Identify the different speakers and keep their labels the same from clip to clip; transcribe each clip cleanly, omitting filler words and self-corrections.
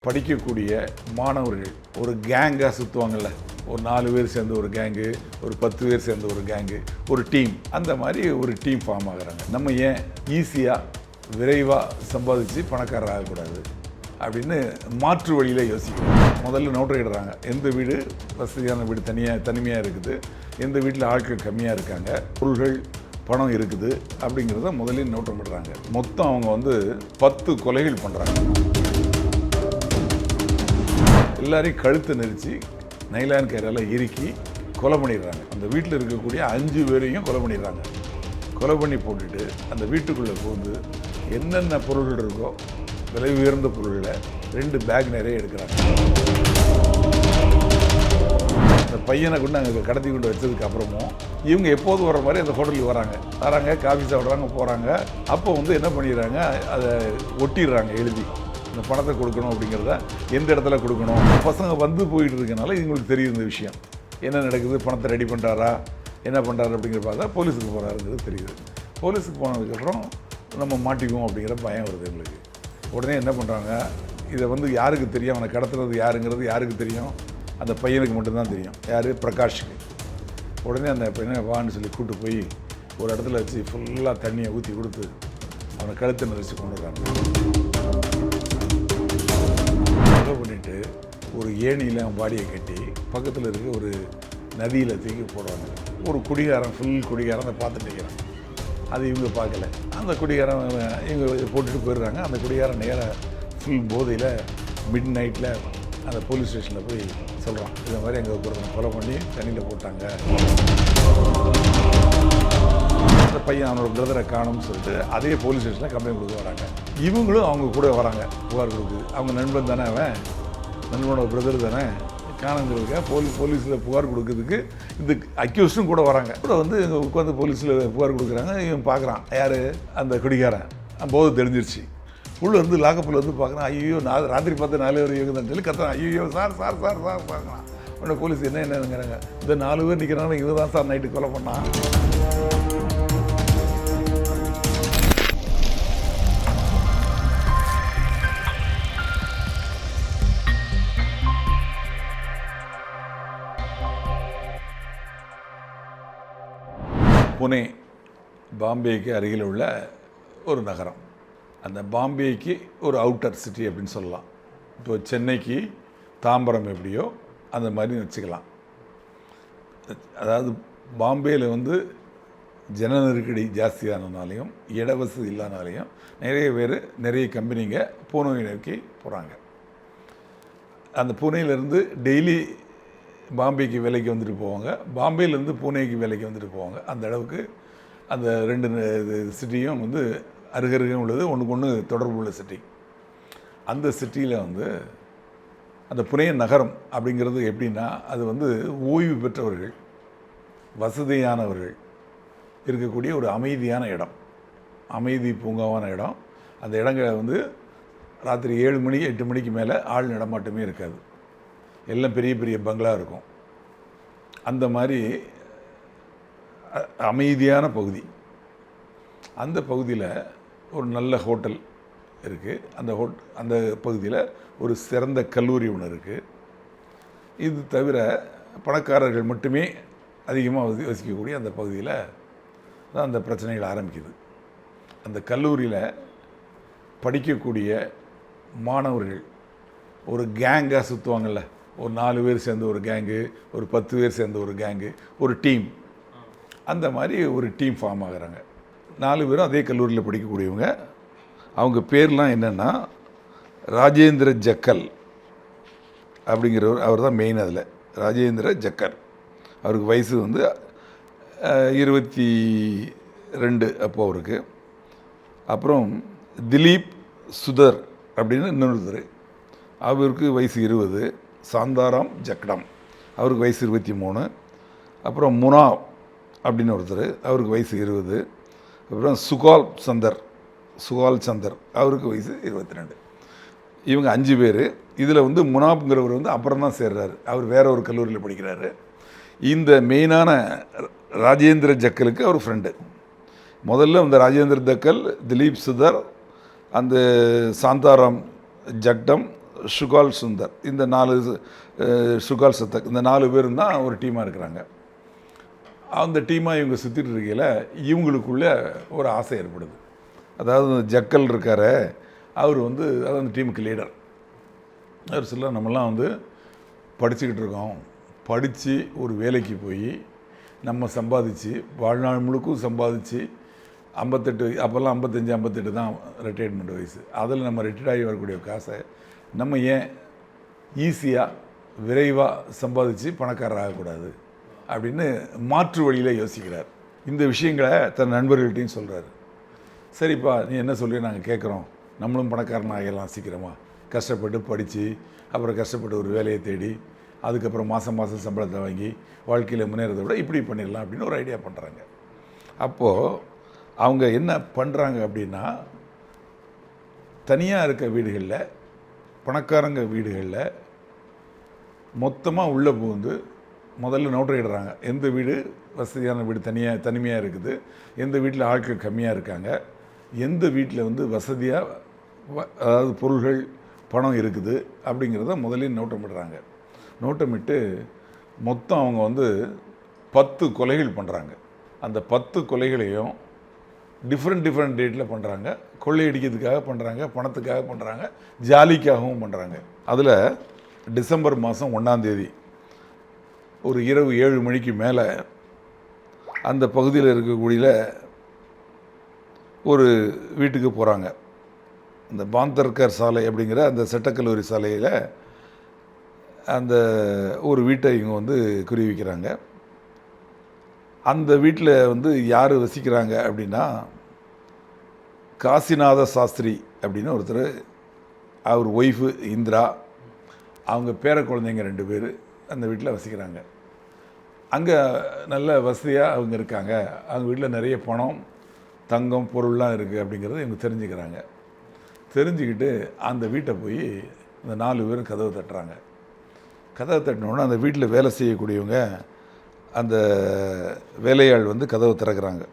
Speaker 1: படிக்கக்கூடிய மாணவர்கள் ஒரு கேங்காக சுற்றுவாங்கள்ல, ஒரு 4 பேர் சேர்ந்து ஒரு கேங்கு, ஒரு 10 பேர் சேர்ந்து ஒரு கேங்கு, ஒரு டீம், அந்த மாதிரி ஒரு டீம் ஃபார்ம் ஆகுறாங்க. நம்ம ஏன் ஈஸியாக விரைவாக சம்பாதிச்சு பணக்காரர் ஆகக்கூடாது அப்படின்னு மாற்று வழியில் யோசிக்கணும். முதல்ல நோட்டரிடுறாங்க. எந்த வீடு வசதியான வீடு தனிமையாக இருக்குது, எந்த வீட்டில் ஆட்கள் கம்மியாக இருக்காங்க, பொருள்கள் பணம் இருக்குது அப்படிங்கிறத முதலில் நோட்டமிடுறாங்க. மொத்தம் அவங்க 10 கொலைகள் பண்ணுறாங்க. எல்லாரையும் கழுத்தை நெரிச்சு நைலான் கயிறால இறுக்கி கொலை பண்ணிடுறாங்க. அந்த வீட்டில் இருக்கக்கூடிய 5 பேரையும் கொலை பண்ணிடுறாங்க. கொலை பண்ணி போட்டுட்டு அந்த வீட்டுக்குள்ளே புகுந்து என்னென்ன பொருள்கள் இருக்கோ விலை உயர்ந்த பொருள்களை 2 பேக் நிறைய எடுக்கிறாங்க. அந்த பையனை கொண்டு அங்கே கடத்தி கொண்டு வச்சதுக்கு அப்புறமும் இவங்க எப்போது வர மாதிரி அந்த ஹோட்டலுக்கு வராங்க, காஃபி சாப்பிட்றாங்க, போகிறாங்க. அப்போ என்ன பண்ணிடுறாங்க, அதை ஒட்டிடுறாங்க எழுதி, இந்த பணத்தை கொடுக்கணும் அப்படிங்கிறத எந்த இடத்துல கொடுக்கணும். பசங்க போயிட்டு இருக்கனால இவங்களுக்கு தெரியும் இந்த விஷயம் என்ன நடக்குது, பணத்தை ரெடி பண்ணுறாரா, என்ன பண்ணுறாரு அப்படிங்கிற பார்த்தா போலீஸுக்கு போகிறாருங்கிறது தெரியுது. போலீஸுக்கு போனதுக்கப்புறம் நம்ம மாட்டிக்குவோம் அப்படிங்கிற பயம் வருது எங்களுக்கு. உடனே என்ன பண்ணுறாங்க, இதை யாருக்கு தெரியும், அவனை கடத்துறது யாருங்கிறது யாருக்கு தெரியும், அந்த பையனுக்கு மட்டும்தான் தெரியும். யார்? பிரகாஷுக்கு. உடனே அந்த பையனை வான்னு சொல்லி கூப்பிட்டு போய் ஒரு இடத்துல வச்சு ஃபுல்லாக தண்ணியை ஊற்றி கொடுத்து அவனை கழுத்தை நெரிச்சு கொண்டு வர்றாங்க. பண்ணிட்டு ஒரு ஏணியில் அவன் பாடியை கட்டி பக்கத்தில் இருக்க ஒரு நதியில் தூக்கி போடுறாங்க. ஒரு குடிகாரன், ஃபுல் குடிகாரன் அதை பார்த்துட்டு இருக்கிறான். அது இவங்க பார்க்கல. அந்த குடிகாரன் இவங்க போட்டுட்டு போயிடுறாங்க. அந்த குடிகாரன் நேராக ஃபுல் போதையில் மிட் நைட்டில் அந்த போலீஸ் ஸ்டேஷனில் போய் சொல்கிறான், இதை மாதிரி எங்கள் ஒருத்தனை கொலை பண்ணி தண்ணியில் போட்டாங்க. அந்த பையன் அவனோட பிரதரை காணும்னு சொல்லிட்டு அதே போலீஸ் ஸ்டேஷனில் கம்ப்ளைண்ட் கொடுக்க வராங்க. இவங்களும் அவங்க கூட வராங்க, புகார் கொடுக்குது. அவங்க நண்பன் தானே, அவன் நண்பனோட பிரதர் தானே, காணுங்கிறதுக்காக போலீஸில் புகார் கொடுக்கறதுக்கு இந்த அக்யூஸ்டும் கூட வராங்க. கூட உட்காந்து போலீஸில் புகார் கொடுக்குறாங்க. இவன் பார்க்குறான், யார்? அந்த குடிகாரன். போது தெரிஞ்சிருச்சு. உள்ளே லாக்கப்பில் பார்க்குறான். ஐயோ, ராத்திரி பார்த்து 4 பேர் இருக்குதுன்னு சொல்லி கத்துறான். ஐயோ சார் சார் சார் சார் பார்க்குறான். உடனே போலீஸ் என்னங்கிறாங்க, இந்த 4 பேர் நிற்கிறாங்க, இவன் தான் சார் நைட்டு கொலை பண்ணான். புனே பாம்பேக்கு அருகில் உள்ள ஒரு நகரம். அந்த பாம்பேக்கு ஒரு அவுட்டர் சிட்டி அப்படின்னு சொல்லலாம். இப்போ சென்னைக்கு தாம்பரம் எப்படியோ அந்த மாதிரி வச்சுக்கலாம். அதாவது பாம்பேயில் ஜன நெருக்கடி ஜாஸ்தியானதுனாலையும் இடவசதி இல்லாதனாலையும் நிறைய பேர், நிறைய கம்பெனிங்க பூனேவை நோக்கி போகிறாங்க. அந்த பூனேலேருந்து டெய்லி பாம்பேக்கு வேலைக்கு வந்துட்டு போவாங்க, பாம்பேலேருந்து பூனேக்கு வேலைக்கு வந்துட்டு போவாங்க. அந்த அளவுக்கு அந்த 2 சிட்டியும் அருகருகே உள்ளது, ஒன்றுக்கு ஒன்று தொடர்பு உள்ள சிட்டி. அந்த சிட்டியில் அந்த புனே நகரம் அப்படிங்கிறது எப்படின்னா, அது ஓய்வு பெற்றவர்கள், வசதியானவர்கள் இருக்கக்கூடிய ஒரு அமைதியான இடம், அமைதி பூங்காவான இடம். அந்த இடங்களை ராத்திரி 7 மணி 8 மணிக்கு மேலே ஆள் நடமாட்டமே இருக்காது. எல்லாம் பெரிய பெரிய பங்களா இருக்கும். அந்த மாதிரி அமைதியான பகுதி. அந்த பகுதியில் ஒரு நல்ல ஹோட்டல் இருக்குது. அந்த பகுதியில் ஒரு சிறந்த கல்லூரி ஒன்று இருக்குது. இது தவிர பணக்காரர்கள் மட்டுமே அதிகமாக வசிக்கக்கூடிய அந்த பகுதியில் தான் அந்த பிரச்சனைகள் ஆரம்பிக்குது. அந்த கல்லூரியில் படிக்கக்கூடிய மாணவர்கள் ஒரு கேங்காக சுற்றுவாங்கள்ல, ஒரு 4 பேர் சேர்ந்து ஒரு கேங்கு, ஒரு 10 பேர் சேர்ந்து ஒரு கேங்கு, ஒரு டீம், அந்த மாதிரி ஒரு டீம் ஃபார்ம் ஆகுறாங்க. 4 பேரும் அதே கல்லூரியில் படிக்கக்கூடியவங்க. அவங்க பேர்லாம் என்னென்னா, ராஜேந்திர ஜக்கல் அப்படிங்கிறவர், அவர் தான் மெயின். அதில் ராஜேந்திர ஜக்கர், அவருக்கு வயசு 22 அப்போ அவருக்கு. அப்புறம் திலீப் சுதர் அப்படின்னு இன்னொருத்தர், அவருக்கு வயசு 20. சாந்தாராம் ஜக்டம், அவருக்கு வயசு 23. அப்புறம் முனா அப்படின்னு ஒருத்தர், அவருக்கு வயசு 20. அப்புறம் சுகால் சந்தர், அவருக்கு வயசு 22. இவங்க 5 பேர். இதில் முனாப்ங்கிறவர் அப்புறம் தான் சேர்றாரு, அவர் வேற ஒரு கல்லூரியில் படிக்கிறாரு. இந்த மெயினான ராஜேந்திர ஜக்கலுக்கு அவர் ஃப்ரெண்டு. முதல்ல ராஜேந்திர ஜக்கல், திலீப் சுதர், அந்த சாந்தாராம் ஜக்டம், சுகால் சுந்தர், இந்த 4 சுகால் சத்தக், இந்த 4 பேரும் தான் ஒரு டீமாக இருக்கிறாங்க. அந்த டீமாக இவங்க சுற்றிட்டு இருக்கையில் இவங்களுக்குள்ள ஒரு ஆசை ஏற்படுது. அதாவது ஜக்கல் இருக்கார், அவர் வந்து அதாவது அந்த டீமுக்கு லீடர். அவர் சொல்ல, நம்மலாம் வந்து படிச்சுக்கிட்டு இருக்கோம், படித்து ஒரு வேலைக்கு போய் நம்ம சம்பாதிச்சு வாழ்நாள் முழுக்கும் சம்பாதிச்சு 58, அப்போல்லாம் 55 58 தான் ரிட்டையர்மெண்ட் வயசு, அதில் நம்ம ரிட்டையர்ட் ஆகி வரக்கூடிய காசை நம்ம ஏன் ஈஸியாக விரைவாக சம்பாதிச்சு பணக்காரர் ஆகக்கூடாது அப்படின்னு மாற்று வழியில் யோசிக்கிறார். இந்த விஷயங்களை தன் நண்பர்கள்ட்டையும் சொல்கிறாரு. சரிப்பா, நீ என்ன சொல்லி நாங்கள் கேட்குறோம், நம்மளும் பணக்காரன் ஆகலாம் சீக்கிரமாக, கஷ்டப்பட்டு படித்து அப்புறம் கஷ்டப்பட்டு ஒரு வேலையை தேடி அதுக்கப்புறம் மாதம் மாதம் சம்பளத்தை வாங்கி வாழ்க்கையில் முன்னேறதை விட இப்படி பண்ணிடலாம் அப்படின்னு ஒரு ஐடியா பண்ணுறாங்க. அப்போது அவங்க என்ன பண்ணுறாங்க அப்படின்னா, தனியாக இருக்க வீடுகளில், பணக்காரங்க வீடுகளில் மொத்தமாக உள்ளே புகுந்து முதல்ல நோட்டரிடுறாங்க. எந்த வீடு வசதியான வீடு தனிமையாக இருக்குது, எந்த வீட்டில் ஆட்கள் கம்மியாக இருக்காங்க, எந்த வீட்டில் வந்து வசதியாக அதாவது பொருள்கள் பணம் இருக்குது அப்படிங்கிறத முதல்ல நோட்டமிடுறாங்க. நோட்டமிட்டு மொத்தம் அவங்க வந்து 10 கொலைகள் பண்ணுறாங்க. அந்த 10 கொலைகளையும் டிஃப்ரெண்ட் டேட்டில் பண்ணுறாங்க. கொள்ளையடிக்கிறதுக்காக பண்ணுறாங்க, பணத்துக்காக பண்ணுறாங்க, ஜாலிக்காகவும் பண்ணுறாங்க. அதில் டிசம்பர் மாதம் 1ஆம் தேதி ஒரு இரவு 7 மணிக்கு மேலே அந்த பகுதியில் இருக்கக்கூடிய ஒரு வீட்டுக்கு போகிறாங்க. அந்த பாந்தர்கர் சாலை அப்படிங்கிற அந்த சட்டக்கல்லூரி சாலையில் அந்த ஒரு வீட்டை இவங்க வந்து குறி வைக்கிறாங்க. அந்த வீட்டில் வந்து யார் வசிக்கிறாங்க அப்படின்னா, காசிநாத சாஸ்திரி அப்படின்னு ஒருத்தர், அவர் ஒய்ஃபு இந்திரா, அவங்க பேர குழந்தைங்க 2 பேர் அந்த வீட்டில் வசிக்கிறாங்க. அங்கே நல்ல வசதியாக அவங்க இருக்காங்க, அவங்க வீட்டில் நிறைய பணம் தங்கம் பொருள்லாம் இருக்குது அப்படிங்கிறத இவங்க தெரிஞ்சுக்கிறாங்க. தெரிஞ்சுக்கிட்டு அந்த வீட்டை போய் இந்த 4 பேரும் கதவை தட்டுறாங்க. கதவை தட்டினோடனே அந்த வீட்டில் வேலை செய்யக்கூடியவங்க, அந்த வேலையாள் வந்து கதவை திறக்கிறாங்க.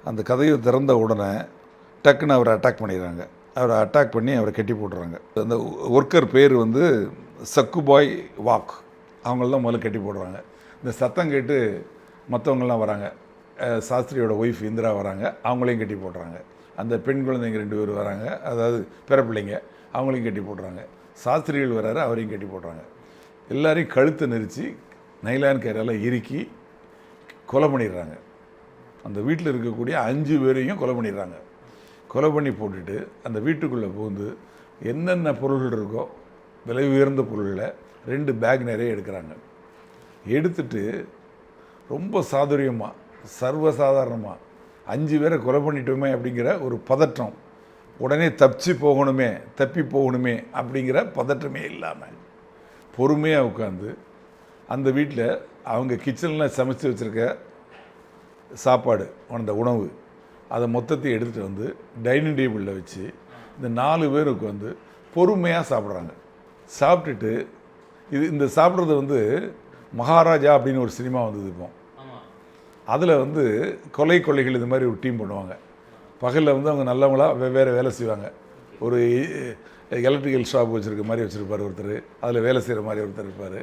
Speaker 1: அந்த கதவை திறந்த உடனே டக்குன்னு அவரை அட்டாக் பண்ணிடுறாங்க. அவரை அட்டாக் பண்ணி அவரை கட்டி போட்டுறாங்க. அந்த ஒர்க்கர் பேர் வந்து சக்குபாய் வாக், அவங்களெலாம் முதல்ல கட்டி போடுறாங்க. இந்த சத்தம் கேட்டு மற்றவங்களாம் வராங்க. சாஸ்திரியோட ஒய்ஃப் இந்திரா வராங்க, அவங்களையும் கட்டி போடுறாங்க. அந்த பெண் குழந்தைங்க 2 பேர் வராங்க, அதாவது பிறப்பிள்ளைங்க, அவங்களையும் கட்டி போடுறாங்க. சாஸ்திரிகள் வராரு, அவரையும் கட்டி போடுறாங்க. எல்லாரையும் கழுத்தை நெரிச்சு நைலான் கயிறால் இறுக்கி கொலை பண்ணிடுறாங்க. அந்த வீட்டில் இருக்கக்கூடிய 5 பேரையும் கொலை பண்ணிடுறாங்க. கொலை பண்ணி போட்டுட்டு அந்த வீட்டுக்குள்ளே புகுந்து என்னென்ன பொருள்கள் இருக்கோ விலை உயர்ந்த பொருளில் 2 பேக் நிறைய எடுக்கிறாங்க. எடுத்துட்டு ரொம்ப சாதுரியமாக, சர்வசாதாரணமாக 5 பேரை கொலை பண்ணிட்டோமே அப்படிங்கிற ஒரு பதற்றம், உடனே தப்பி போகணுமே அப்படிங்கிற பதற்றமே இல்லாமல் பொறுமையாக உட்காந்து அந்த வீட்டில் அவங்க கிச்சனில் சமைச்சு வச்சுருக்க சாப்பாடு, அந்த உணவு, அதை மொத்தத்தையும் எடுத்துகிட்டு வந்து டைனிங் டேபிளில் வச்சு இந்த 4 பேர் உட்காந்து பொறுமையாக சாப்பிட்றாங்க. சாப்பிட்டுட்டு இந்த சாப்பிட்றது வந்து மகாராஜா அப்படின்னு ஒரு சினிமா வந்தது இப்போ. அதில் வந்து கொள்ளைகள் இது மாதிரி ஒரு டீம் பண்ணுவாங்க. பகலில் வந்து அவங்க நல்லவங்களாக வெவ்வேறு வேலை செய்வாங்க. ஒரு எலக்ட்ரிக்கல் ஷாப் வச்சுருக்க மாதிரி வச்சுருப்பார் ஒருத்தர், அதில் வேலை செய்கிற மாதிரி ஒருத்தர் இருப்பார்.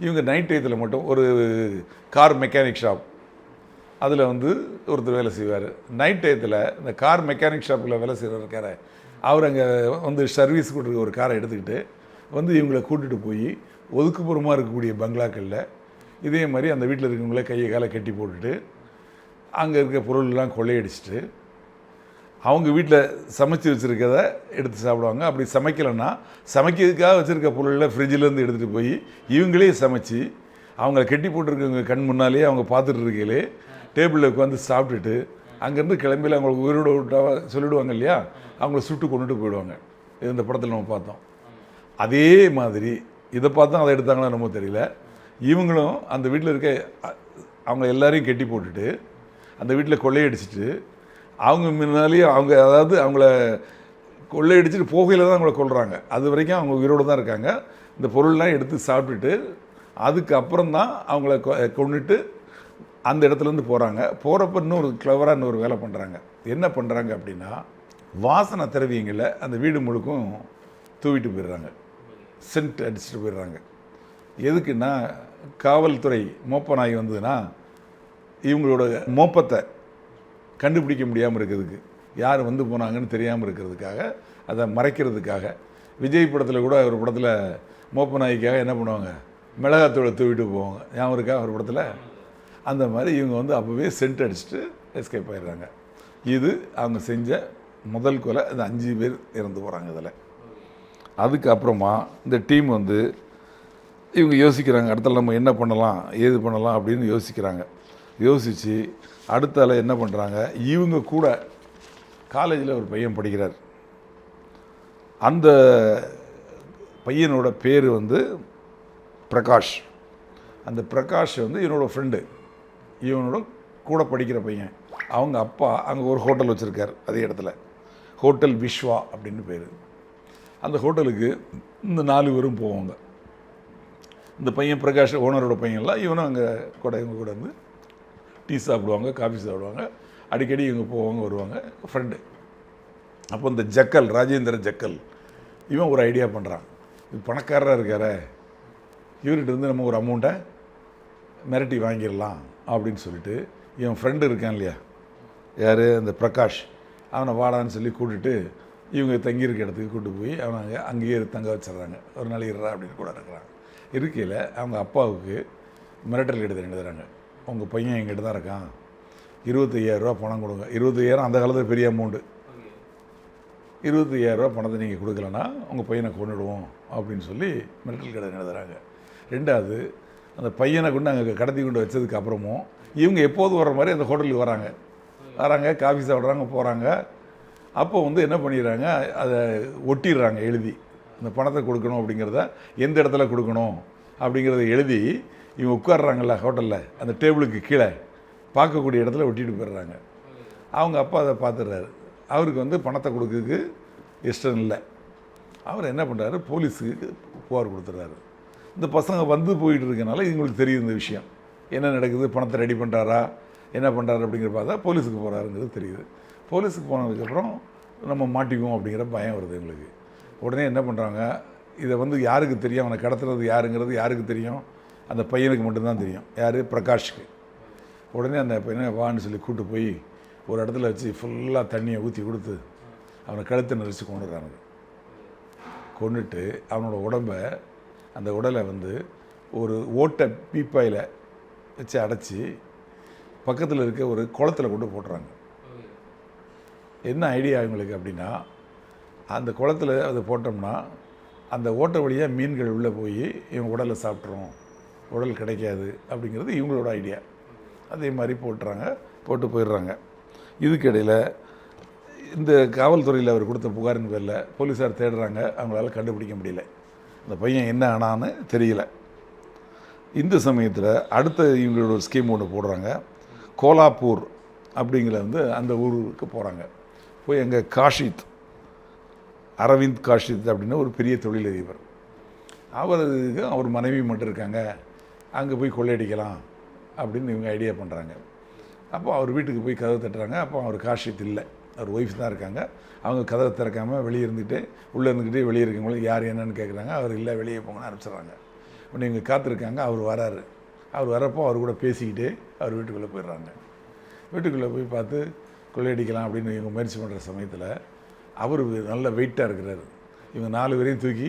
Speaker 1: இவங்க நைட் டயத்தில் மட்டும் ஒரு கார் மெக்கானிக் ஷாப், அதில் வந்து ஒருத்தர் வேலை செய்வார். நைட் டயத்தில் இந்த கார் மெக்கானிக் ஷாப்பில் வேலை செய்கிறவருக்கார அவர் அங்கே வந்து சர்வீஸ் கொடுக்குற ஒரு காரை எடுத்துக்கிட்டு வந்து இவங்களை கூட்டிகிட்டு போய் ஒதுக்குப்புறமாக இருக்கக்கூடிய பங்களாக்களில் இதே மாதிரி அந்த வீட்டில் இருக்கவங்கள கையை காலை கட்டி போட்டுட்டு அங்கே இருக்க பொருள்லாம் கொள்ளையடிச்சிட்டு அவங்க வீட்டில் சமைச்சு வச்சுருக்கத எடுத்து சாப்பிடுவாங்க. அப்படி சமைக்கலைன்னா சமைக்கிறதுக்காக வச்சுருக்க பொருளில் ஃப்ரிட்ஜிலேருந்து எடுத்துகிட்டு போய் இவங்களே சமைச்சு அவங்கள கட்டி போட்டிருக்கவங்க கண் முன்னாலே அவங்க பார்த்துட்டு இருக்கையிலே டேபிளில் உட்காந்து சாப்பிட்டுட்டு அங்கேருந்து கிளம்பியில் அவங்களுக்கு உயிரோட விட்டா சொல்லிவிடுவாங்க இல்லையா, அவங்கள சுட்டு கொண்டுட்டு போயிடுவாங்க. இந்த படத்தில் நம்ம பார்த்தோம். அதே மாதிரி இதை பார்த்தா அதை எடுத்தாங்களா நம்ம தெரியல, இவங்களும் அந்த வீட்டில் இருக்க அவங்க எல்லாரையும் கட்டி போட்டுட்டு அந்த வீட்டில் கொள்ளையடிச்சிட்டு அவங்க முன்னாலேயே அவங்க, அதாவது அவங்கள கொள்ளையடிச்சிட்டு போகையில் தான் அவங்கள கொள்கிறாங்க. அது வரைக்கும் அவங்க உயிரோடு தான் இருக்காங்க. இந்த பொருள்லாம் எடுத்து சாப்பிட்டுட்டு அதுக்கப்புறம் தான் அவங்கள கொண்டுட்டு அந்த இடத்துலேருந்து போகிறாங்க. போகிறப்ப இன்னொரு கிளவராக இன்னொரு வேலை பண்ணுறாங்க. என்ன பண்ணுறாங்க அப்படின்னா, வாசனை திரவியங்களை அந்த வீடு முழுக்கும் தூவிட்டு போயிடுறாங்க, சென்ட் அடிச்சுட்டு போயிடுறாங்க. எதுக்குன்னா காவல்துறை மோப்ப நாய் வந்ததுன்னா இவங்களோட மோப்பத்தை கண்டுபிடிக்க முடியாமல் இருக்கிறதுக்கு, யார் வந்து போனாங்கன்னு தெரியாமல் இருக்கிறதுக்காக, அதை மறைக்கிறதுக்காக. விஜய் படத்தில் கூட ஒரு படத்தில் மோப்ப நாய்க்காக என்ன பண்ணுவாங்க, மிளகாத்தூளை தூவிட்டு போவாங்க, ஞாபகம் இருக்கா ஒரு படத்தில்? அந்த மாதிரி இவங்க வந்து அப்போவே சென்ட் அடிச்சுட்டு எஸ்கேப் ஆகிடுறாங்க. இது அவங்க செஞ்ச முதல் கொலை. இந்த 5 பேர் இறந்து போகிறாங்க இதில். அதுக்கப்புறமா இந்த டீம் வந்து இவங்க யோசிக்கிறாங்க, அடுத்தால நம்ம என்ன பண்ணலாம் ஏது பண்ணலாம் அப்படின்னு யோசிக்கிறாங்க. யோசித்து அடுத்தால என்ன பண்ணுறாங்க, இவங்க கூட காலேஜில் ஒரு பையன் படிக்கிறார். அந்த பையனோட பேர் வந்து பிரகாஷ். அந்த பிரகாஷ் வந்து இவனோட ஃப்ரெண்டு, இவனோட கூட படிக்கிற பையன். அவங்க அப்பா அங்கே ஒரு ஹோட்டல் வச்சுருக்கார் அதே இடத்துல, ஹோட்டல் விஸ்வா அப்படின்னு பேர். அந்த ஹோட்டலுக்கு இந்த 4 பேரும் போவாங்க. இந்த பையன் பிரகாஷ் ஓனரோட பையன்லாம் இவனும் அங்கே கூட இவங்க கூட வந்து டீ சாப்பிடுவாங்க, காஃபி சாப்பிடுவாங்க, அடிக்கடி இவங்க போவாங்க வருவாங்க, ஃப்ரெண்டு. அப்போ இந்த ஜக்கல், ராஜேந்திர ஜக்கல், இவன் ஒரு ஐடியா பண்ணுறான். இது பணக்காரராக இருக்கார, இவர்கிட்ட இருந்து நம்ம ஒரு அமௌண்ட்டை மிரட்டி வாங்கிடலாம் அப்படின்னு சொல்லிட்டு இவன் ஃப்ரெண்டு இருக்கான் இல்லையா, யார், அந்த பிரகாஷ், அவனை வாடான்னு சொல்லி கூட்டிட்டு இவங்க தங்கியிருக்க இடத்துக்கு கூப்பிட்டு போய் அவனை அங்கேயே தங்க வச்சிட்றாங்க. ஒரு நாள் இருறா அப்படின்னு கூட இருக்கிறான். இருக்கையில் அவங்க அப்பாவுக்கு மிரட்டல் கடிதம் எழுதுறாங்க, உங்கள் பையன் எங்கிட்ட தான் இருக்கான், 25,000 பணம் கொடுங்க. 25,000 அந்த காலத்தில் பெரிய அமௌண்ட்டு. 25,000 பணத்தை நீங்கள் கொடுக்கலன்னா உங்கள் பையனை கொண்டுடுவோம் அப்படின்னு சொல்லி மிரட்டல் கடிதம் எழுதுறாங்க. 2வது, அந்த பையனை கொண்டு அங்கே கடத்தி கொண்டு வச்சதுக்கு அப்புறமும் இவங்க எப்போது வர்ற மாதிரி அந்த ஹோட்டலுக்கு வராங்க, காஃபி சாப்பிட்றாங்க, போகிறாங்க. அப்போ வந்து என்ன பண்ணிடுறாங்க, அதை ஒட்டிடுறாங்க எழுதி, இந்த பணத்தை கொடுக்கணும் அப்படிங்கிறத, எந்த இடத்துல கொடுக்கணும் அப்படிங்கிறத எழுதி இவங்க உட்காடுறாங்கல்ல ஹோட்டலில், அந்த டேபிளுக்கு கீழே பார்க்கக்கூடிய இடத்துல ஒட்டிட்டு போயிடுறாங்க. அவங்க அப்பா அதை பார்த்துடுறாரு. அவருக்கு வந்து பணத்தை கொடுக்கறதுக்கு இஷ்டம் இல்லை. அவர் என்ன பண்ணுறாரு, போலீஸுக்கு புகார் கொடுத்துட்றாரு. இந்த பசங்க வந்து போயிட்டு இருக்கனால இவங்களுக்கு தெரியும் இந்த விஷயம், என்ன நடக்குது, பணத்தை ரெடி பண்ணுறாரா, என்ன பண்ணுறாரு அப்படிங்கிற பார்த்தா போலீஸுக்கு போகிறாருங்கிறது தெரியுது. போலீஸுக்கு போனதுக்கப்புறம் நம்ம மாட்டிக்குவோம் அப்படிங்கிற பயம் வருது எங்களுக்கு. உடனே என்ன பண்ணுறாங்க, இதை வந்து யாருக்கு தெரியும், அவனை கடத்துறது யாருங்கிறது யாருக்கு தெரியும், அந்த பையனுக்கு மட்டும்தான் தெரியும். யார், பிரகாஷ்க்கு. உடனே அந்த பையனை வான்னு சொல்லி கூப்பிட்டு போய் ஒரு இடத்துல வச்சு ஃபுல்லாக தண்ணியை ஊற்றி கொடுத்து அவனை கழுத்தை நெரிச்சு கொண்டுடுறாங்க. கொண்டுட்டு அவனோட உடம்பை, அந்த உடலை வந்து ஒரு ஓட்டை பீப்பாயில் வச்சு அடைச்சி பக்கத்தில் இருக்க ஒரு குளத்தில் கொண்டு போட்டுறாங்க. என்ன ஐடியா அவங்களுக்கு அப்படின்னா, அந்த குளத்தில் அதை போட்டோம்னா அந்த ஓட்டை வழியாக மீன்கள் உள்ளே போய் இவங்க உடலை சாப்பிட்றோம், உடல் கிடைக்காது அப்படிங்கிறது இவங்களோட ஐடியா. அதே மாதிரி போட்டு போயிடுறாங்க. இதுக்கிடையில் இந்த காவல்துறையில் அவர் கொடுத்த புகாரின் பேரில் போலீஸார் தேடுறாங்க, அவங்களால கண்டுபிடிக்க முடியல, அந்த பையன் என்ன ஆனான்னு தெரியல. இந்த சமயத்தில் அடுத்த இவங்களோட ஒரு ஸ்கீம் ஒன்று போடுறாங்க. கோலாப்பூர் அப்படிங்கிற வந்து அந்த ஊருக்கு போகிறாங்க. போய் அங்கே காஷித், அரவிந்த் காஷித் அப்படின்னு ஒரு பெரிய தொழிலதிபர், அவருக்கு அவர் மனைவி மட்டும் இருக்காங்க, அங்கே போய் கொள்ளையடிக்கலாம் அப்படின்னு இவங்க ஐடியா பண்ணுறாங்க. அப்போ அவர் வீட்டுக்கு போய் கதவை தட்டுறாங்க. அப்போ அவர் காஷித் இல்லை, அவர் ஒய்ஃப் தான் இருக்காங்க. அவங்க கதவை திறக்காமல் வெளியே இருந்துக்கிட்டு, உள்ளே இருந்துக்கிட்டே வெளியே இருக்கவங்களுக்கு யார் என்னன்னு கேட்குறாங்க. அவர் இல்லை, வெளியே போங்கன்னு அனுப்பிச்சிட்றாங்க. உடனே இவங்க காத்திருக்காங்க. அவர் வராரு. அவர் வரப்போ அவர் கூட பேசிக்கிட்டே அவர் வீட்டுக்குள்ளே போயிடுறாங்க. வீட்டுக்குள்ளே போய் பார்த்து கொள்ளையடிக்கலாம் அப்படின்னு இவங்க முயற்சி பண்ணுற சமயத்தில் அவர் நல்ல வெயிட்டாக இருக்கிறார். இவங்க 4 பேரையும் தூக்கி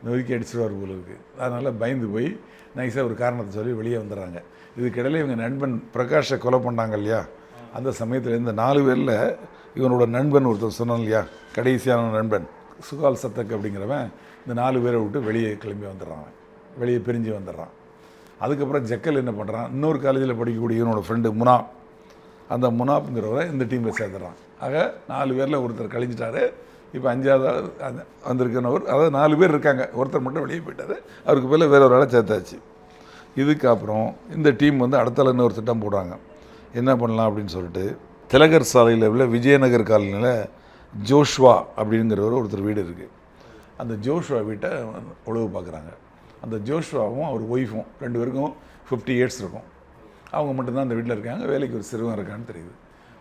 Speaker 1: நொறுக்கி அடிச்சிடுவார் போல இருக்குது. அதனால் பயந்து போய் நைஸாக ஒரு காரணத்தை சொல்லி வெளியே வந்துடுறாங்க. இதுக்கிடையில் இவங்க நண்பன் பிரகாஷை கொலை பண்ணாங்க இல்லையா, அந்த சமயத்தில் இந்த 4 பேரில் இவனோட நண்பன் ஒருத்தர் சொன்னான் இல்லையா, கடைசியான நண்பன் சுகால் சத்தக் அப்படிங்கிறவன் இந்த 4 பேரை விட்டு வெளியே கிளம்பி வந்துடுறான், வெளியே பிரிஞ்சு வந்துடுறான். அதுக்கப்புறம் ஜக்கல் என்ன பண்ணுறான், இன்னொரு காலேஜில் படிக்கக்கூடிய இவனோட ஃப்ரெண்டு முனாப், அந்த முனாப்புங்கிறவரை இந்த டீமில் சேர்த்துறான். ஆக 4 பேரில் ஒருத்தர் கழிஞ்சிட்டாரு. இப்போ 5வது வந்திருக்கிறவர், அதாவது 4 பேர் இருக்காங்க, ஒருத்தர் மட்டும் வெளியே போயிட்டார். அவருக்கு மேலே வேற ஒரு ஆளை சேர்த்தாச்சு. இதுக்கப்புறம் இந்த டீம் வந்து அடுத்தால இன்னொரு திட்டம் போடுறாங்க. என்ன பண்ணலாம் அப்படின்னு சொல்லிட்டு, திலகர் சாலையில் உள்ள விஜயநகர் காலனியில் ஜோஷ்வா அப்படிங்கிறவர் ஒருத்தர் வீடு இருக்குது. அந்த ஜோஷ்வா வீட்டை உழவு பார்க்குறாங்க. அந்த ஜோஷ்வாவும் அவர் ஒய்ஃபும் 2 பேருக்கும் 50 இயர்ஸ் இருக்கும். அவங்க மட்டும்தான் அந்த வீட்டில் இருக்காங்க. வேலைக்கு ஒரு சிறுவன் இருக்கான்னு தெரியுது.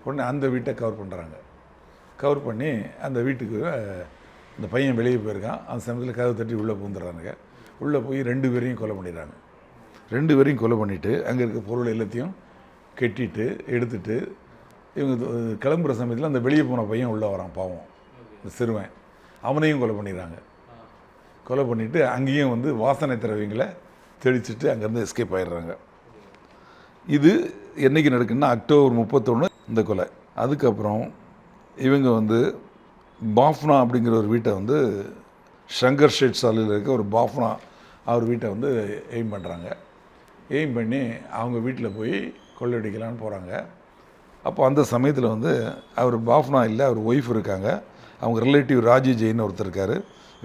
Speaker 1: உடனே அந்த வீட்டை கவர் பண்ணுறாங்க. கவர் பண்ணி அந்த வீட்டுக்கு இந்த பையன் வெளியே போயிருக்கான். அந்த சமயத்தில் கதவை தட்டி உள்ளே பூந்துடுறானுங்க. உள்ளே போய் 2 பேரையும் கொலை பண்ணிடுறாங்க. 2 பேரையும் கொலை பண்ணிவிட்டு அங்கே இருக்க பொருள் எல்லாத்தையும் கெட்டிட்டு எடுத்துட்டு இவங்க கிளம்புற சமயத்தில் அந்த வெளியே போன பையன் உள்ளே வரான், பாவம் இந்த சிறுவன். அவனையும் கொலை பண்ணிடுறாங்க. கொலை பண்ணிவிட்டு அங்கேயும் வந்து வாசனை திரவியங்களை தெளிச்சுட்டு அங்கேருந்து எஸ்கேப் ஆகிடுறாங்க. இது என்றைக்கு நடக்குன்னா அக்டோபர் 31 இந்த கொலை. அதுக்கப்புறம் இவங்க வந்து பாஃப்னா அப்படிங்கிற ஒரு வீட்டை வந்து ஷங்கர் ஷேட் சாலையில் இருக்க ஒரு பாஃப்னா அவர் வீட்டை வந்து எய்ம் பண்ணுறாங்க. எய்ம் பண்ணி அவங்க வீட்டில் போய் கொள்ளையடிக்கலான்னு போகிறாங்க. அப்போ அந்த சமயத்தில் வந்து அவர் பாஃப்னா இல்லை, அவர் ஒய்ஃப் இருக்காங்க. அவங்க ரிலேட்டிவ் ராஜி ஜெயின்னு ஒருத்தர் இருக்கார்.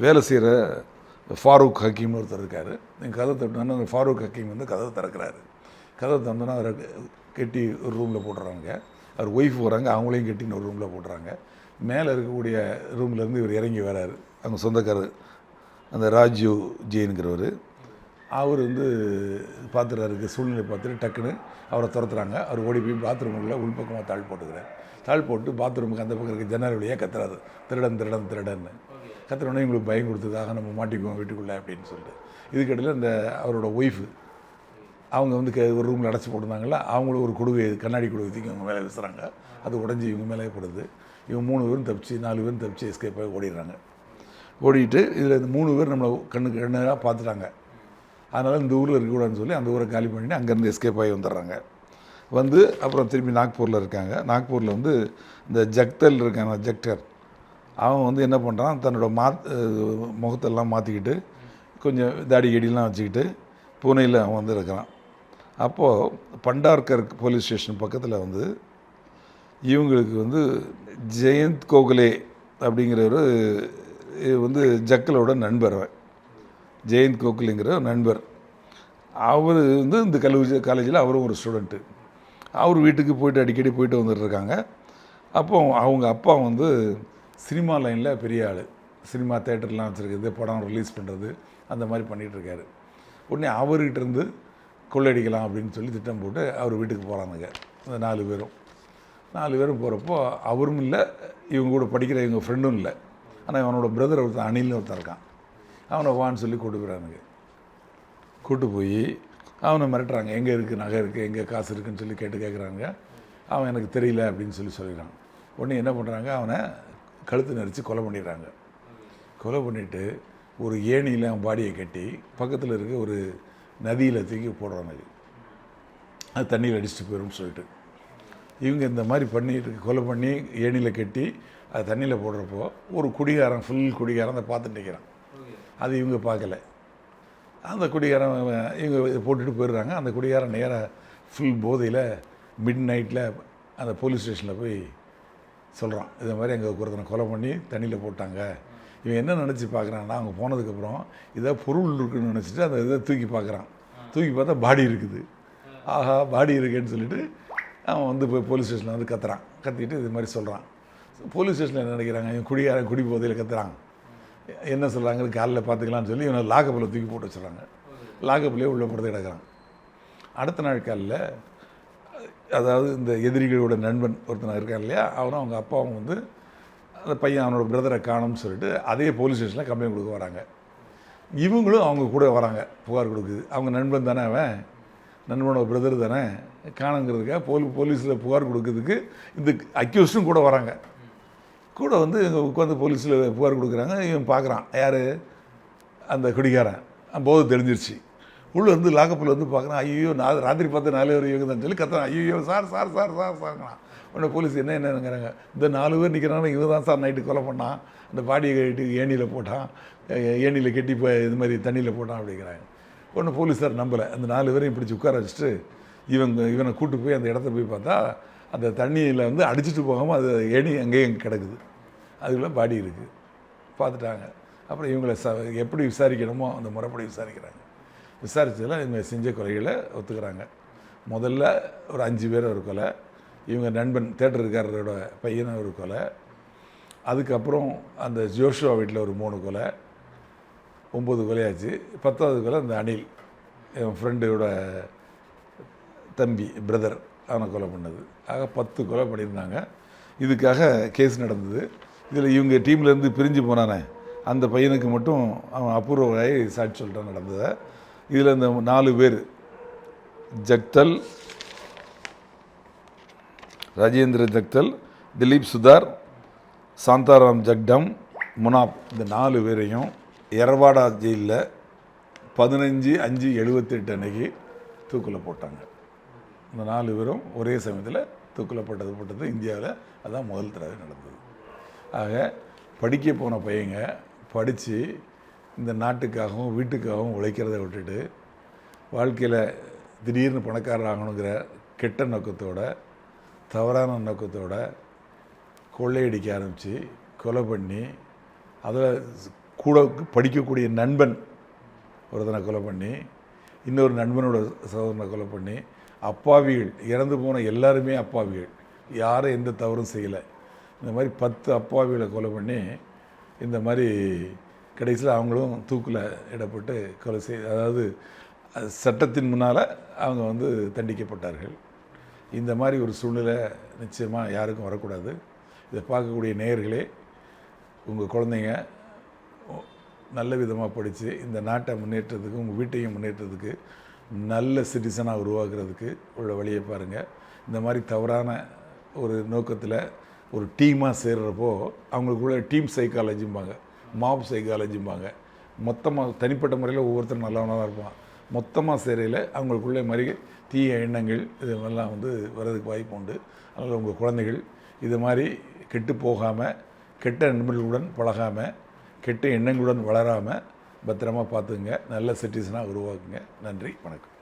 Speaker 1: வேலை செய்கிற ஃபாரூக் ஹக்கீம்னு ஒருத்தர் இருக்கார். நீங்கள் கதவை தட்டினோன்னா அந்த ஃபாரூக் ஹக்கீம் வந்து கதவை திறக்கிறாரு. கதவை திறந்தோன்னா அவரை கெட்டி ஒரு ரூமில் போட்டுறாங்க. அவர் ஒய்ஃப் வராங்க, அவங்களையும் கெட்டின்னு ஒரு ரூமில் போட்டுறாங்க. மேலே இருக்கக்கூடிய ரூம்லேருந்து இவர் இறங்கி வராரு. அவங்க சொந்தக்காரர் அந்த ராஜீவ் ஜெயின்கிறவர். அவர் வந்து பார்த்துறாருக்கு, சூழ்நிலை பார்த்துட்டு டக்குன்னு அவரை துரத்துறாங்க. அவர் ஓடி போய் பாத்ரூமுக்குள்ளே உள்பக்கமாக தாழ் போட்டுக்கிறார். தாழ் போட்டு பாத்ரூமுக்கு அந்த பக்கம் இருக்க ஜன்னல் வழியாக கத்துறாரு, திருடன் திருடன் திருடன்னு. கத்துறோடனே இவங்களுக்கு பயம் கொடுத்ததாக நம்ம மாட்டிக்குவோம் வீட்டுக்குள்ளே அப்படின்னு சொல்லிட்டு. இதுக்கிடையில் இந்த அவரோட ஒய்ஃபு அவங்க வந்து ஒரு ரூமில் அடைச்சி போட்டிருந்தாங்களா, அவங்களும் ஒரு குடுவை கண்ணாடி குடுவை தூக்கி இவங்க மேலே வீசுகிறாங்க. அது உடஞ்சி இவங்க மேலே படுது. இவங்க 3 பேரும் தப்பிச்சு 4 பேரும் தப்பிச்சு எஸ்கேப் ஆகி ஓடிடுறாங்க. ஓடிட்டு இதில் இந்த 3 பேர் நம்மளை கண்ணாக பார்த்துட்டாங்க. அதனால் இந்த ஊரில் இருக்கக்கூடாதுன்னு சொல்லி அந்த ஊரை காலி பண்ணிவிட்டு அங்கேருந்து எஸ்கேப் ஆகி வந்துடுறாங்க. வந்து அப்புறம் திரும்பி நாக்பூரில் இருக்காங்க. நாக்பூரில் வந்து இந்த ஜக்தல் இருக்காங்க, ஜக்டர், அவன் வந்து என்ன பண்ணுறான், தன்னோட முகத்தெல்லாம் மாற்றிக்கிட்டு கொஞ்சம் தாடி கெடிலாம் வச்சுக்கிட்டு பூனேயில் அவன் வந்து இருக்கிறான். அப்போது பண்டார்கர் போலீஸ் ஸ்டேஷன் பக்கத்தில் வந்து இவங்களுக்கு வந்து ஜெயந்த் கோகலே அப்படிங்கிறவர் வந்து ஜக்கலோட நண்பர். ஜெயந்த் கோகலேங்கிற நண்பர். அவர் வந்து இந்த காலேஜில் அவரும் ஒரு ஸ்டூடெண்ட்டு. அவர் வீட்டுக்கு போய்ட்டு அடிக்கடி போயிட்டு வந்துட்டுருக்காங்க. அப்போ அவங்க அப்பா வந்து சினிமா லைனில் பெரிய ஆள். சினிமா தேட்டர்லாம் வச்சுருக்குது, படம் ரிலீஸ் பண்ணுறது, அந்த மாதிரி பண்ணிகிட்ருக்காரு. உடனே அவர்கிட்டருந்து கொள்ளையடிக்கலாம் அப்படின்னு சொல்லி திட்டம் போட்டு அவர் வீட்டுக்கு போகிறானுங்க. அந்த 4 பேரும் போகிறப்போ அவரும் இல்லை, இவங்க கூட படிக்கிற இவங்க ஃப்ரெண்டும் இல்லை. ஆனால் அவனோட பிரதர் ஒருத்தன் அணில்னு ஒருத்தன் இருக்கான். அவனை வான்னு சொல்லி கூட்டு போயிறானுங்க. கூட்டு போய் அவனை மிரட்டுறாங்க. எங்கே இருக்குது நகை இருக்குது, எங்கே காசு இருக்குதுன்னு சொல்லி கேட்குறாங்க. அவன் எனக்கு தெரியல அப்படின்னு சொல்லிடுறான். உடனே என்ன பண்ணுறாங்க, அவனை கழுத்து நெரிச்சு கொலை பண்ணிடுறாங்க. கொலை பண்ணிவிட்டு ஒரு ஏணியில் அவன் பாடியை கட்டி பக்கத்தில் இருக்க ஒரு நதியில் தூக்கி போடுறாங்க. அது தண்ணியில் அடிச்சுட்டு போயிடும்னு சொல்லிட்டு இவங்க இந்த மாதிரி பண்ணிட்டு கொலை பண்ணி ஏணியில் கட்டி அது தண்ணியில் போடுறப்போ ஒரு குடிகாரன், ஃபுல் குடிகாரன் அதை பார்த்துட்டு நிற்கிறான். அது இவங்க பார்க்கல. அந்த குடிகாரன் இவங்க போட்டுட்டு போயிடுறாங்க. அந்த குடிகாரன் நேராக ஃபுல் போதையில் மிட் நைட்டில் அந்த போலீஸ் ஸ்டேஷனில் போய் சொல்கிறான், இதை மாதிரி எங்கள் ஒருத்தனை கொலை பண்ணி தண்ணியில் போட்டாங்க. இவன் என்ன நினச்சி பார்க்குறான்னா, அவங்க போனதுக்கப்புறம் இதாக பொருள் இருக்குதுன்னு நினச்சிட்டு அந்த இதை தூக்கி பார்க்குறான். தூக்கி பார்த்தா பாடி இருக்குது. ஆஹா, பாடி இருக்குன்னு சொல்லிட்டு அவன் வந்து போய் போலீஸ் ஸ்டேஷனில் வந்து கத்துறான். கத்திட்டு இது மாதிரி சொல்கிறான். போலீஸ் ஸ்டேஷனில் என்ன நினைக்கிறாங்க, இவன் குடிகாரன் குடி போதையில் கத்துறான், என்ன சொல்கிறாங்க, காலையில் பார்த்துக்கலான்னு சொல்லி இவனை லாக்கப்பில் தூக்கி போட்டு வச்சுறாங்க. லாக்கப்பிலே உள்ளே போடுறது கிடக்கிறான். அடுத்த நாள் காலையில் அதாவது இந்த எதிரிகளோட நண்பன் ஒருத்தனை இருக்கான் இல்லையா, அவனும் அவங்க அப்பாவும் வந்து அந்த பையன் அவனோட பிரதரை காணும்னு சொல்லிட்டு அதே போலீஸ் ஸ்டேஷனில் கம்ப்ளைண்ட் கொடுக்க வராங்க. இவங்களும் அவங்க கூட வராங்க, புகார் கொடுக்குது. அவங்க நண்பன் தானே, அவன் நண்பனோட பிரதர் தானே, காணுங்கிறதுக்காக போலீஸில் புகார் கொடுக்கறதுக்கு இந்த அக்யூஸ்டும் கூட வராங்க. கூட வந்து இங்கே உட்காந்து போலீஸில் புகார் கொடுக்குறாங்க. இவன் பார்க்குறான், யார், அந்த குடிகாரன். போது தெரிஞ்சிருச்சு. உள்ளே வந்து லாக்கப்பில் வந்து பார்க்குறான். ஐயோ, நான் ராத்திரி பார்த்து 4 பேர் இவங்க தான் சொல்லி கத்துறான். ஐயோ சார் சார் சார் சார் சார்ங்கண்ணா. உடனே போலீஸ் என்னங்கிறாங்க, இந்த 4 பேர் நிற்கிறாங்க, இவன் தான் சார் நைட்டு கொலை பண்ணான், அந்த பாடியை கட்டி ஏணியில் போட்டான், ஏணியில் கட்டி இது மாதிரி தண்ணியில் போட்டான் அப்படிங்கிறாங்க. ஒன்று போலீஸார் நம்பலை. அந்த 4 பேரையும் பிடிச்சி உட்கார வச்சுட்டு இவனை கூட்டு போய் அந்த இடத்த போய் பார்த்தா அந்த தண்ணியில் வந்து அடிச்சுட்டு போகாமல் அது ஏணி அங்கேயும் கிடக்குது, அதுக்குள்ளே பாடி இருக்குது. பார்த்துட்டாங்க. அப்புறம் இவங்களை எப்படி விசாரிக்கணுமோ அந்த முறைப்படி விசாரிக்கிறாங்க. விசாரித்ததில் இவங்க செஞ்ச கொலைகளை ஒத்துக்கிறாங்க. முதல்ல ஒரு 5 பேர் ஒரு கொலை, இவங்க நண்பன் தேட்டருக்காரரோட பையனை ஒரு கொலை, அதுக்கப்புறம் அந்த ஜோஷுவா வீட்டில் ஒரு 3 கொலை, 9 கொலையாச்சு. 10வது கொலை அந்த அணில், என் ஃப்ரெண்டோட தம்பி பிரதர், அவனை கொலை பண்ணது. ஆக 10 கொலை பண்ணியிருந்தாங்க. இதுக்காக கேஸ் நடந்தது. இதில் இவங்க டீம்லேருந்து பிரிஞ்சு போனானே அந்த பையனுக்கு மட்டும் அவன் அபூர்வராய் சாட்சி சொல்லிட்டான் நடந்ததை. இதில் இந்த 4 பேர் ஜக்தல், ராஜேந்திர ஜக்தல், திலீப் சுதார், சாந்தாராம் ஜக்டம், முனாப், இந்த 4 பேரையும் எரவாடா ஜெயிலில் 15/5/78 அன்னைக்கு தூக்கில் போட்டாங்க. இந்த 4 பேரும் ஒரே சமயத்தில் தூக்கில் போட்டது இந்தியாவில் அதுதான் முதல் தடவை நடந்தது. ஆக படிக்க போன பையங்க படித்து இந்த நாட்டுக்காகவும் வீட்டுக்காகவும் உழைக்கிறத விட்டுட்டு வாழ்க்கையில் திடீர்னு பணக்காரர் ஆகணுங்கிற கெட்ட நோக்கத்தோட, தவறான நோக்கத்தோட கொள்ளையடிக்க ஆரம்பித்து கொலை பண்ணி, அதில் கூட படிக்கக்கூடிய நண்பன் ஒருத்தனை கொலை பண்ணி, இன்னொரு நண்பனோட சகோதரனை கொலை பண்ணி, அப்பாவிகள் இறந்து போன எல்லாருமே அப்பாவிகள், யாரும் எந்த தவறும் செய்யலை. இந்த மாதிரி 10 அப்பாவிகளை கொலை பண்ணி இந்த மாதிரி கடைசியில் அவங்களும் தூக்கில் இடப்பட்டு கொலை அதாவது சட்டத்தின் முன்னால் அவங்க வந்து தண்டிக்கப்பட்டார்கள். இந்த மாதிரி ஒரு சூழ்நிலை நிச்சயமாக யாருக்கும் வரக்கூடாது. இதை பார்க்கக்கூடிய நேயர்களே, உங்கள் குழந்தைங்க நல்ல விதமாக படித்து இந்த நாட்டை முன்னேற்றத்துக்கு, உங்கள் வீட்டையும் முன்னேற்றத்துக்கு, நல்ல சிட்டிசனாக உருவாக்குறதுக்கு உள்ள வழியை பாருங்கள். இந்த மாதிரி தவறான ஒரு நோக்கத்தில் ஒரு டீமாக சேர்கிறப்போ அவங்களுக்குள்ள டீம் சைக்காலஜிம்பாங்க, மாப் சைக்காலஜிம்பாங்க. மொத்தமாக தனிப்பட்ட முறையில் ஒவ்வொருத்தரும் நல்லவனாக தான் இருப்பான். மொத்தமாக சேரையில் அவங்களுக்குள்ளே மாதிரி தீய எண்ணங்கள் இதெல்லாம் வந்து வர்றதுக்கு வாய்ப்பு உண்டு. அதனால் உங்கள் குழந்தைகள் இது மாதிரி கெட்டு போகாமல், கெட்ட நண்பர்களுடன் பழகாமல், கெட்ட எண்ணங்களுடன் வளராமல் பத்திரமா பார்த்துங்க. நல்ல சிட்டிசனாக உருவாக்குங்க. நன்றி, வணக்கம்.